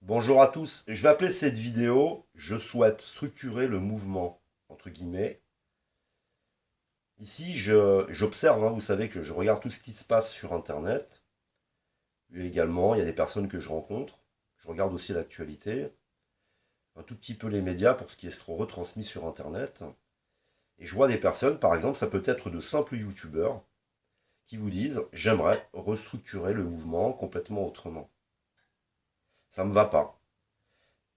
Bonjour à tous, je vais appeler cette vidéo «Je souhaite structurer le mouvement», entre guillemets. Ici, j'observe, vous savez que je regarde tout ce qui se passe sur Internet. Et également, il y a des personnes que je rencontre. Je regarde aussi l'actualité, un tout petit peu les médias pour ce qui est retransmis sur Internet. Et je vois des personnes, par exemple, ça peut être de simples youtubeurs, qui vous disent «J'aimerais restructurer le mouvement complètement autrement». Ça me va pas.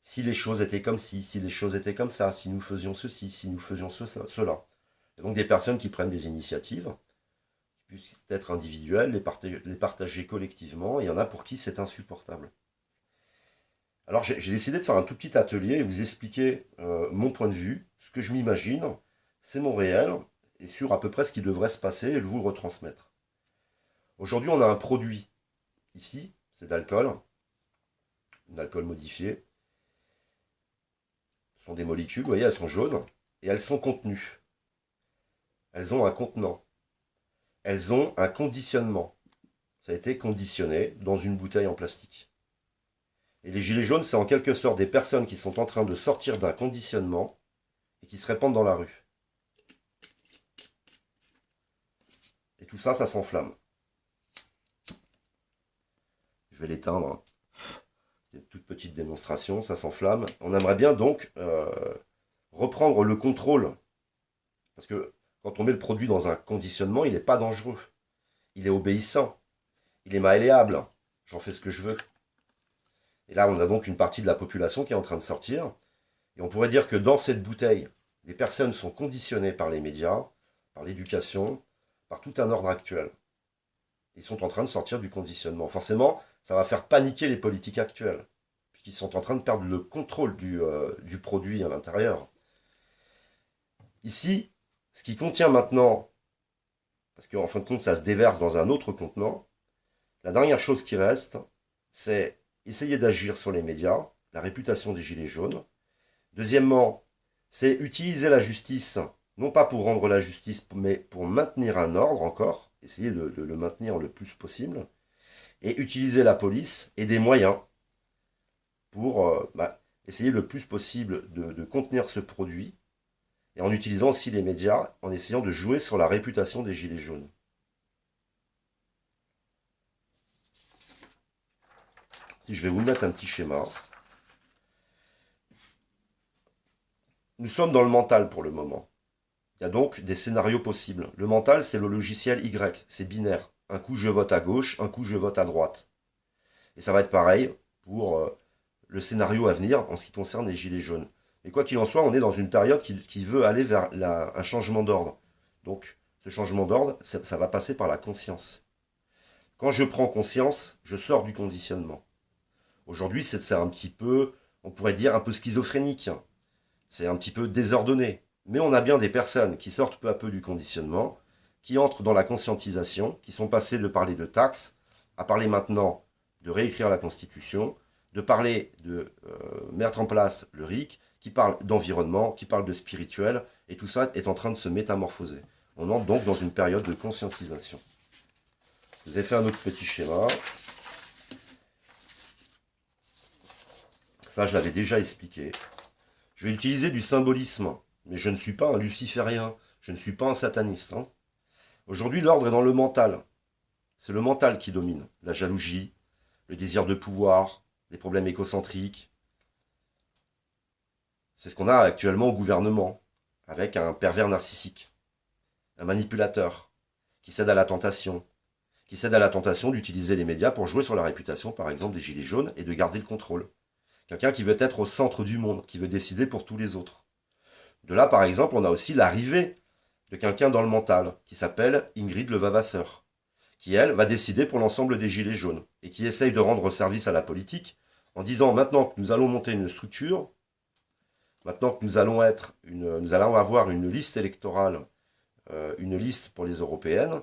Si les choses étaient comme ci, si les choses étaient comme ça, si nous faisions ceci, si nous faisions cela. Et donc des personnes qui prennent des initiatives, qui puissent être individuelles, les partager collectivement, et il y en a pour qui c'est insupportable. Alors j'ai décidé de faire un tout petit atelier et vous expliquer mon point de vue, ce que je m'imagine, c'est mon réel, et sur à peu près ce qui devrait se passer, et vous le retransmettre. Aujourd'hui on a un produit, ici, c'est de l'alcool, un alcool modifié. Ce sont des molécules, vous voyez, elles sont jaunes, et elles sont contenues. Elles ont un contenant. Elles ont un conditionnement. Ça a été conditionné dans une bouteille en plastique. Et les gilets jaunes, c'est en quelque sorte des personnes qui sont en train de sortir d'un conditionnement et qui se répandent dans la rue. Et tout ça, ça s'enflamme. Je vais l'éteindre. C'est une toute petite démonstration, ça s'enflamme. On aimerait bien donc reprendre le contrôle. Parce que quand on met le produit dans un conditionnement, il n'est pas dangereux. Il est obéissant. Il est malléable. J'en fais ce que je veux. Et là, on a donc une partie de la population qui est en train de sortir. Et on pourrait dire que dans cette bouteille, des personnes sont conditionnées par les médias, par l'éducation, par tout un ordre actuel. Ils sont en train de sortir du conditionnement. Forcément, ça va faire paniquer les politiques actuelles, puisqu'ils sont en train de perdre le contrôle du produit à l'intérieur. Ici, ce qui contient maintenant, parce qu'en fin de compte, ça se déverse dans un autre contenant, la dernière chose qui reste, c'est essayer d'agir sur les médias, la réputation des gilets jaunes. Deuxièmement, c'est utiliser la justice, non pas pour rendre la justice, mais pour maintenir un ordre encore, essayer de le maintenir le plus possible, et utiliser la police et des moyens pour essayer le plus possible de contenir ce produit, et en utilisant aussi les médias, en essayant de jouer sur la réputation des gilets jaunes. Si je vais vous mettre un petit schéma, nous sommes dans le mental pour le moment. Il y a donc des scénarios possibles. Le mental, c'est le logiciel Y, c'est binaire. Un coup, je vote à gauche, un coup, je vote à droite. Et ça va être pareil pour le scénario à venir en ce qui concerne les gilets jaunes. Mais quoi qu'il en soit, on est dans une période qui veut aller vers un changement d'ordre. Donc, ce changement d'ordre, ça va passer par la conscience. Quand je prends conscience, je sors du conditionnement. Aujourd'hui, c'est un petit peu, on pourrait dire, un peu schizophrénique. C'est un petit peu désordonné. Mais on a bien des personnes qui sortent peu à peu du conditionnement, qui entrent dans la conscientisation, qui sont passées de parler de taxes à parler maintenant de réécrire la Constitution, de parler de mettre en place le RIC, qui parle d'environnement, qui parle de spirituel, et tout ça est en train de se métamorphoser. On entre donc dans une période de conscientisation. Je vous ai fait un autre petit schéma. Ça, je l'avais déjà expliqué. Je vais utiliser du symbolisme, mais je ne suis pas un luciférien, je ne suis pas un sataniste. Aujourd'hui, l'ordre est dans le mental. C'est le mental qui domine. La jalousie, le désir de pouvoir, les problèmes écocentriques. C'est ce qu'on a actuellement au gouvernement, avec un pervers narcissique, un manipulateur, qui cède à la tentation, d'utiliser les médias pour jouer sur la réputation, par exemple, des gilets jaunes et de garder le contrôle. Quelqu'un qui veut être au centre du monde, qui veut décider pour tous les autres. De là, par exemple, on a aussi l'arrivée de quelqu'un dans le mental, qui s'appelle Ingrid Levavasseur, qui, elle, va décider pour l'ensemble des gilets jaunes, et qui essaye de rendre service à la politique, en disant maintenant que nous allons monter une structure, maintenant que nous allons avoir une liste électorale, une liste pour les européennes,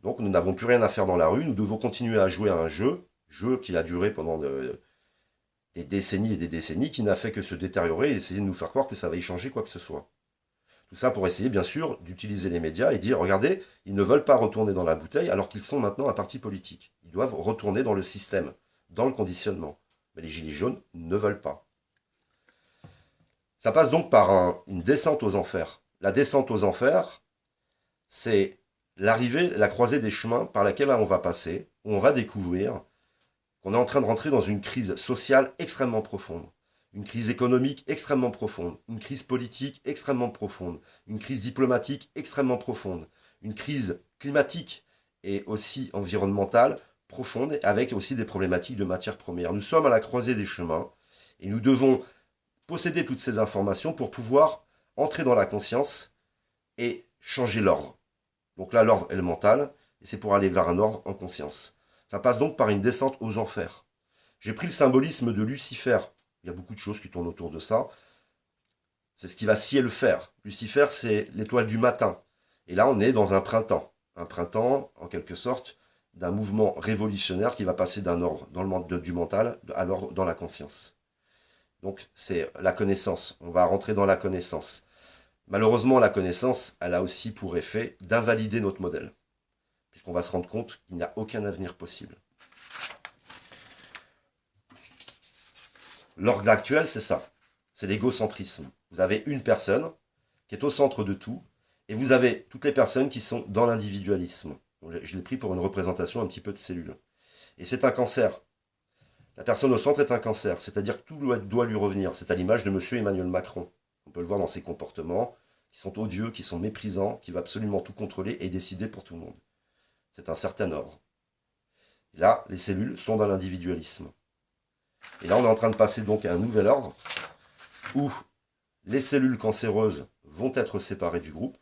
donc nous n'avons plus rien à faire dans la rue, nous devons continuer à jouer à un jeu qui a duré pendant des décennies et des décennies, qui n'a fait que se détériorer et essayer de nous faire croire que ça va y changer quoi que ce soit. Tout ça pour essayer, bien sûr, d'utiliser les médias et dire, regardez, ils ne veulent pas retourner dans la bouteille alors qu'ils sont maintenant un parti politique. Ils doivent retourner dans le système, dans le conditionnement. Mais les gilets jaunes ne veulent pas. Ça passe donc par une descente aux enfers. La descente aux enfers, c'est l'arrivée, la croisée des chemins par laquelle on va passer, où on va découvrir qu'on est en train de rentrer dans une crise sociale extrêmement profonde, une crise économique extrêmement profonde, une crise politique extrêmement profonde, une crise diplomatique extrêmement profonde, une crise climatique et aussi environnementale profonde, avec aussi des problématiques de matières premières. Nous sommes à la croisée des chemins et nous devons posséder toutes ces informations pour pouvoir entrer dans la conscience et changer l'ordre. Donc là, l'ordre est le mental, et c'est pour aller vers un ordre en conscience. Ça passe donc par une descente aux enfers. J'ai pris le symbolisme de Lucifer. Il y a beaucoup de choses qui tournent autour de ça. C'est ce qui va scier le fer. Lucifer, c'est l'étoile du matin. Et là, on est dans un printemps. Un printemps, en quelque sorte, d'un mouvement révolutionnaire qui va passer d'un ordre du mental à l'ordre dans la conscience. Donc, c'est la connaissance. On va rentrer dans la connaissance. Malheureusement, la connaissance, elle a aussi pour effet d'invalider notre modèle, puisqu'on va se rendre compte qu'il n'y a aucun avenir possible. L'ordre actuel, c'est ça. C'est l'égocentrisme. Vous avez une personne qui est au centre de tout, et vous avez toutes les personnes qui sont dans l'individualisme. Je l'ai pris pour une représentation un petit peu de cellule. Et c'est un cancer. La personne au centre est un cancer, c'est-à-dire que tout doit lui revenir. C'est à l'image de M. Emmanuel Macron. On peut le voir dans ses comportements, qui sont odieux, qui sont méprisants, qui va absolument tout contrôler et décider pour tout le monde. C'est un certain ordre. Et là, les cellules sont dans l'individualisme. Et là, on est en train de passer donc à un nouvel ordre, où les cellules cancéreuses vont être séparées du groupe,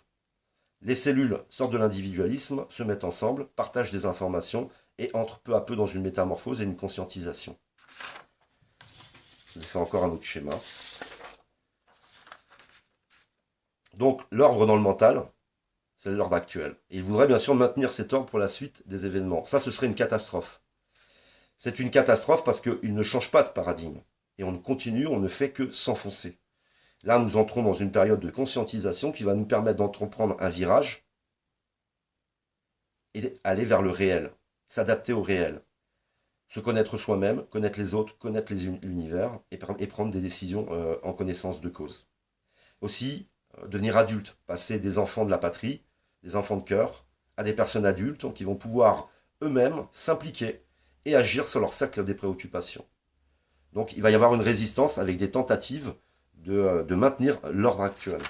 les cellules sortent de l'individualisme, se mettent ensemble, partagent des informations et entrent peu à peu dans une métamorphose et une conscientisation. Je fais encore un autre schéma. Donc, l'ordre dans le mental, c'est l'ordre actuel. Et il voudrait bien sûr maintenir cet ordre pour la suite des événements. Ça, ce serait une catastrophe. C'est une catastrophe parce qu'il ne change pas de paradigme. Et on continue, on ne fait que s'enfoncer. Là, nous entrons dans une période de conscientisation qui va nous permettre d'entreprendre un virage et aller vers le réel, s'adapter au réel. Se connaître soi-même, connaître les autres, connaître l'univers et prendre des décisions en connaissance de cause. Aussi, devenir adulte, passer des enfants de la patrie, des enfants de cœur, à des personnes adultes qui vont pouvoir eux-mêmes s'impliquer et agir sur leur cercle des préoccupations. Donc il va y avoir une résistance avec des tentatives de maintenir l'ordre actuel.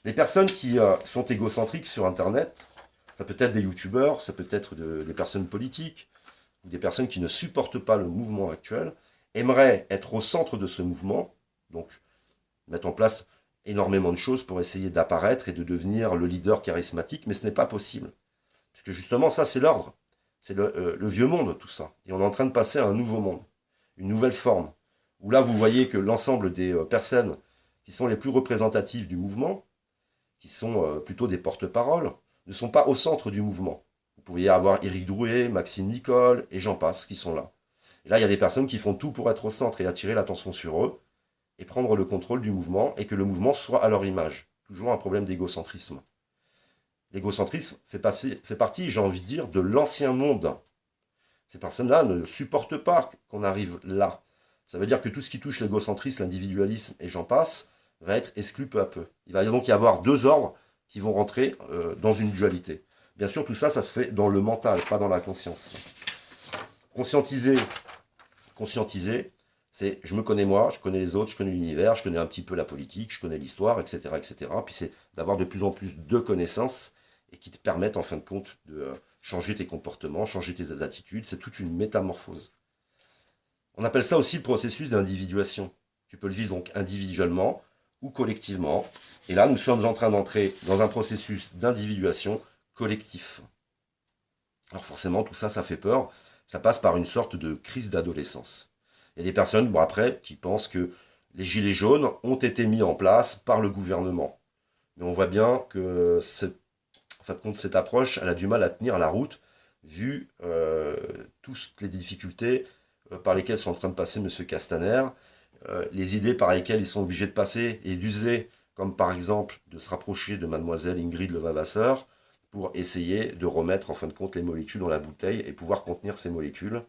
Les personnes qui sont égocentriques sur Internet, ça peut être des youtubeurs, ça peut être des personnes politiques, ou des personnes qui ne supportent pas le mouvement actuel, aimeraient être au centre de ce mouvement, donc mettre en place énormément de choses pour essayer d'apparaître et de devenir le leader charismatique, mais ce n'est pas possible. Puisque justement, ça c'est l'ordre. C'est le vieux monde, tout ça. Et on est en train de passer à un nouveau monde, une nouvelle forme, où là vous voyez que l'ensemble des personnes qui sont les plus représentatives du mouvement, qui sont plutôt des porte-paroles, ne sont pas au centre du mouvement. Vous pouvez y avoir Éric Drouet, Maxime Nicole, et j'en passe, qui sont là. Et là, il y a des personnes qui font tout pour être au centre et attirer l'attention sur eux, et prendre le contrôle du mouvement, et que le mouvement soit à leur image. Toujours un problème d'égocentrisme. L'égocentrisme fait partie, j'ai envie de dire, de l'ancien monde. Ces personnes-là ne supportent pas qu'on arrive là. Ça veut dire que tout ce qui touche l'égocentrisme, l'individualisme, et j'en passe, va être exclu peu à peu. Il va donc y avoir deux ordres qui vont rentrer dans une dualité. Bien sûr, tout ça, ça se fait dans le mental, pas dans la conscience. Conscientiser, c'est je me connais moi, je connais les autres, je connais l'univers, je connais un petit peu la politique, je connais l'histoire, etc., etc. Puis c'est d'avoir de plus en plus de connaissances et qui te permettent en fin de compte de changer tes comportements, changer tes attitudes. C'est toute une métamorphose. On appelle ça aussi le processus d'individuation. Tu peux le vivre donc individuellement ou collectivement. Et là, nous sommes en train d'entrer dans un processus d'individuation collectif. Alors forcément, tout ça, ça fait peur. Ça passe par une sorte de crise d'adolescence. Il y a des personnes, bon après, qui pensent que les gilets jaunes ont été mis en place par le gouvernement. Mais on voit bien que en fin de compte, cette approche, elle a du mal à tenir la route, vu toutes les difficultés par lesquelles sont en train de passer M. Castaner, les idées par lesquelles ils sont obligés de passer et d'user, comme par exemple de se rapprocher de mademoiselle Ingrid Levavasseur, pour essayer de remettre en fin de compte les molécules dans la bouteille et pouvoir contenir ces molécules.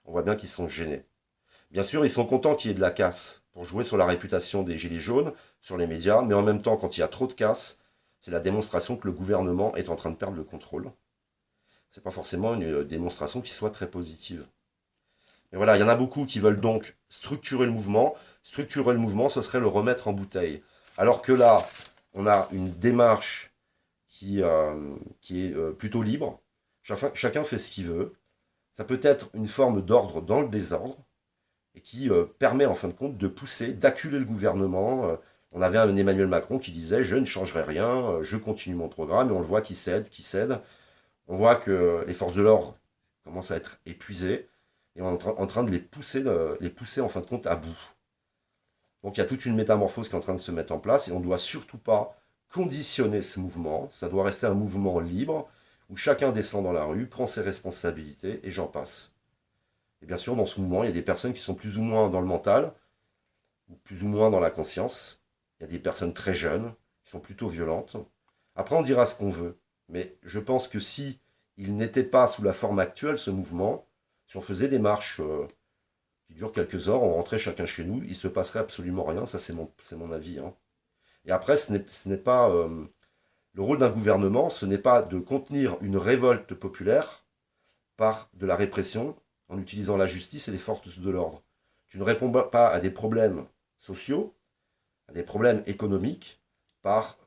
On voit bien qu'ils sont gênés. Bien sûr, ils sont contents qu'il y ait de la casse pour jouer sur la réputation des Gilets jaunes, sur les médias, mais en même temps, quand il y a trop de casse, c'est la démonstration que le gouvernement est en train de perdre le contrôle. C'est pas forcément une démonstration qui soit très positive. Et voilà, il y en a beaucoup qui veulent donc structurer le mouvement. Structurer le mouvement, ce serait le remettre en bouteille. Alors que là, on a une démarche qui est plutôt libre. Chacun fait ce qu'il veut. Ça peut être une forme d'ordre dans le désordre et qui permet en fin de compte de pousser, d'acculer le gouvernement. On avait un Emmanuel Macron qui disait je ne changerai rien, je continue mon programme, et on le voit qui cède, qui cède. On voit que les forces de l'ordre commencent à être épuisées et on est en train de les pousser en fin de compte à bout. Donc il y a toute une métamorphose qui est en train de se mettre en place et on ne doit surtout pas conditionner ce mouvement. Ça doit rester un mouvement libre où chacun descend dans la rue, prend ses responsabilités et j'en passe. Et bien sûr, dans ce mouvement, il y a des personnes qui sont plus ou moins dans le mental ou plus ou moins dans la conscience. Il y a des personnes très jeunes qui sont plutôt violentes. Après, on dira ce qu'on veut. Mais je pense que si il n'était pas sous la forme actuelle, ce mouvement, si on faisait des marches qui durent quelques heures, on rentrait chacun chez nous, il ne se passerait absolument rien, ça c'est mon avis. Hein. Et après, ce n'est pas le rôle d'un gouvernement, ce n'est pas de contenir une révolte populaire par de la répression en utilisant la justice et les forces de l'ordre. Tu ne réponds pas à des problèmes sociaux, à des problèmes économiques par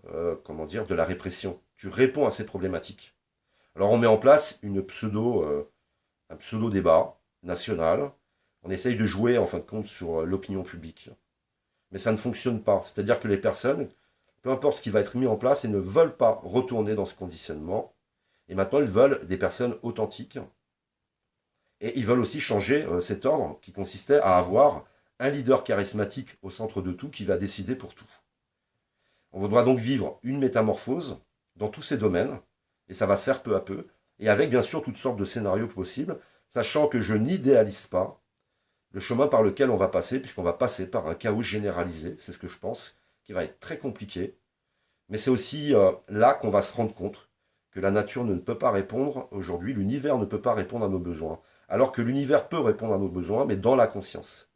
comment dire, de la répression. Tu réponds à ces problématiques. Alors on met en place un pseudo débat national. On essaye de jouer en fin de compte sur l'opinion publique. Mais ça ne fonctionne pas. C'est-à-dire que les personnes, peu importe ce qui va être mis en place, elles ne veulent pas retourner dans ce conditionnement. Et maintenant, ils veulent des personnes authentiques. Et ils veulent aussi changer cet ordre qui consistait à avoir un leader charismatique au centre de tout qui va décider pour tout. On doit donc vivre une métamorphose dans tous ces domaines, et ça va se faire peu à peu, et avec bien sûr toutes sortes de scénarios possibles, sachant que je n'idéalise pas le chemin par lequel on va passer, puisqu'on va passer par un chaos généralisé, c'est ce que je pense, qui va être très compliqué. Mais c'est aussi là qu'on va se rendre compte que la nature ne peut pas répondre aujourd'hui, l'univers ne peut pas répondre à nos besoins. Alors que l'univers peut répondre à nos besoins, mais dans la conscience.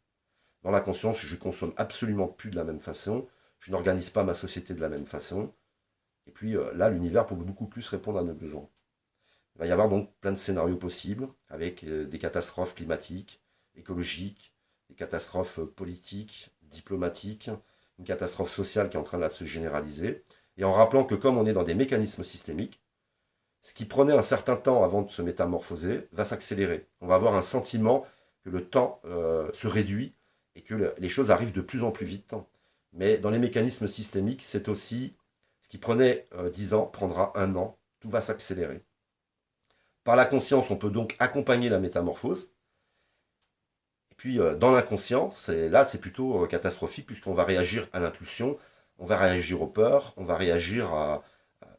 Dans la conscience, je consomme absolument plus de la même façon, je n'organise pas ma société de la même façon, et puis là, l'univers peut beaucoup plus répondre à nos besoins. Il va y avoir donc plein de scénarios possibles, avec des catastrophes climatiques, écologiques, des catastrophes politiques, diplomatiques, une catastrophe sociale qui est en train de se généraliser, et en rappelant que comme on est dans des mécanismes systémiques, ce qui prenait un certain temps avant de se métamorphoser va s'accélérer. On va avoir un sentiment que le temps se réduit et que les choses arrivent de plus en plus vite. Mais dans les mécanismes systémiques, c'est aussi ce qui prenait 10 ans prendra 1 an. Tout va s'accélérer. Par la conscience, on peut donc accompagner la métamorphose. Et puis dans l'inconscient, là c'est plutôt catastrophique puisqu'on va réagir à l'impulsion, on va réagir aux peurs, on va réagir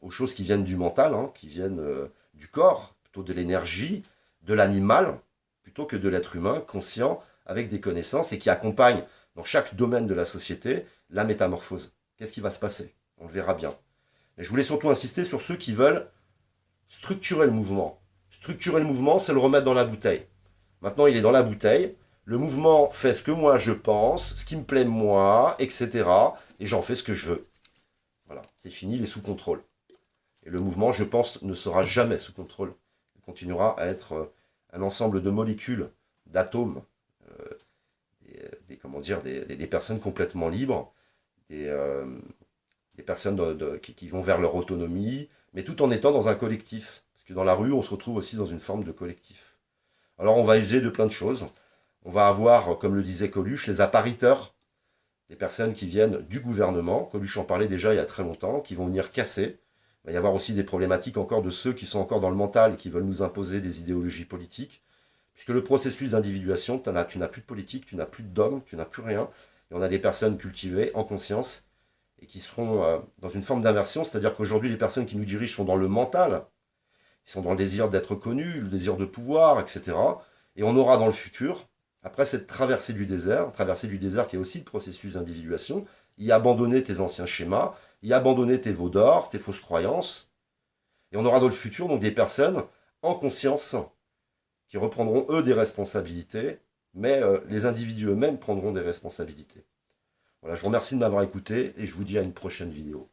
aux choses qui viennent du mental, hein, qui viennent du corps, plutôt de l'énergie, de l'animal, plutôt que de l'être humain, conscient, avec des connaissances et qui accompagne dans chaque domaine de la société la métamorphose. Qu'est-ce qui va se passer? On le verra bien. Mais je voulais surtout insister sur ceux qui veulent structurer le mouvement. Structurer le mouvement, c'est le remettre dans la bouteille. Maintenant, il est dans la bouteille. Le mouvement fait ce que moi je pense, ce qui me plaît moi, etc. Et j'en fais ce que je veux. Voilà, c'est fini, il est sous contrôle. Et le mouvement, je pense, ne sera jamais sous contrôle. Il continuera à être un ensemble de molécules, d'atomes, comment dire, des personnes complètement libres, des personnes qui vont vers leur autonomie, mais tout en étant dans un collectif. Parce que dans la rue, on se retrouve aussi dans une forme de collectif. Alors on va user de plein de choses. On va avoir, comme le disait Coluche, les appariteurs, des personnes qui viennent du gouvernement. Coluche en parlait déjà il y a très longtemps, qui vont venir casser. Il va y avoir aussi des problématiques encore de ceux qui sont encore dans le mental et qui veulent nous imposer des idéologies politiques. Puisque le processus d'individuation, tu n'as plus de politique, tu n'as plus de dogme, tu n'as plus rien. Et on a des personnes cultivées en conscience et qui seront dans une forme d'inversion. C'est-à-dire qu'aujourd'hui, les personnes qui nous dirigent sont dans le mental. Ils sont dans le désir d'être connus, le désir de pouvoir, etc. Et on aura dans le futur, après cette traversée du désert qui est aussi le processus d'individuation, y abandonner tes anciens schémas, y abandonner tes veaux d'or, tes fausses croyances. Et on aura dans le futur donc des personnes en conscience qui reprendront eux des responsabilités Mais les individus eux-mêmes prendront des responsabilités. Voilà, je vous remercie de m'avoir écouté et je vous dis à une prochaine vidéo.